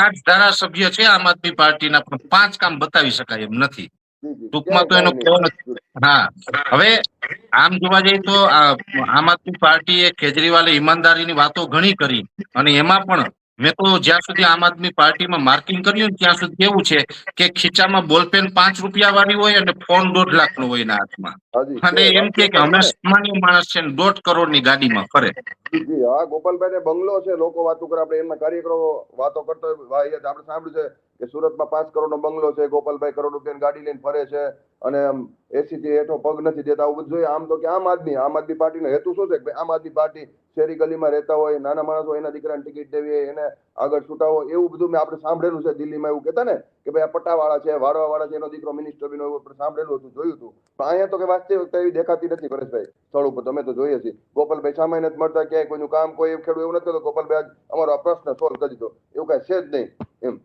8 ધારાસભ્ય છે આમ આદમી પાર્ટીના, પણ 5 કામ બતાવી શકાય એમ નથી. જી જી ટૂંકમાં તો એનો ક્યાંય કાંઈ કહેવાનો. નહીં. હા, હવે આમ જોવા જઈએ તો આમ આદમી પાર્ટીએ કેજરીવાલે ઈમાનદારીની વાતો ઘણી કરી, અને એમાં પણ મેં તો જ્યાં સુધી આમ આદમી પાર્ટીમાં માર્કિંગ કર્યું ને ત્યાં સુધી એવું છે કે ખીચામાં બોલપેન 5 રૂપિયા વાળી હોય અને ફોન 1.5 લાખ નો હોય એના હાથમાં, હાજી અને છે, એમ વાત કે એક જ અમે છે ને. સામાન્ય માણસ છે ને 1.5 કરોડની ગાડીમાં ફરે. જી હા, ગોપાલભાઈ ને બંગલો છે, લોકો વાતો કરે, આપણે એમના કાર્યકરો વાતો કરતા હોય, ભાઈ આપણે સાંભળ્યું છે કે સુરતમાં 5 કરોડનો બંગલો છે, ગોપાલભાઈ કરોડ રૂપિયાની ગાડી લઈને ફરે છે, અને એસી થી હેઠો પગ નથી દેતા, આવું બધું જોઈએ. આમ તો કે આમ આદમી પાર્ટીનો હેતુ શું છે કે આમ આદમી પાર્ટી શેરી ગલીમાં રહેતા હોય, નાના માણસો એના દીકરાને ટિકિટ દેવી, એને આગળ છૂટાવો, એવું બધું મેં આપણે સાંભળેલું છે. દિલ્હીમાં એવું કહેતા ને કે ભાઈ આ પટ્ટાવાળા છે, વાળવા છે, એનો દીકરો મિનિસ્ટર બન્યો, એવું આપણે સાંભળેલું હતું, જોયું હતું. પણ અહીંયા તો કે વાસ્તવિકતા એવી દેખાતી નથી પરેશભાઈ. સ્થળ ઉપર તમે તો જોઈએ છીએ, ગોપાલભાઈ સામે નથી મળતા, ક્યાંય કોઈનું કામ કોઈ ખેડૂત એવું નથી કરતો, ગોપાલભાઈ આજ અમારો આ પ્રશ્ન સોલ્વ કરી દીધો, એવું કઈ છે જ નહીં એમ.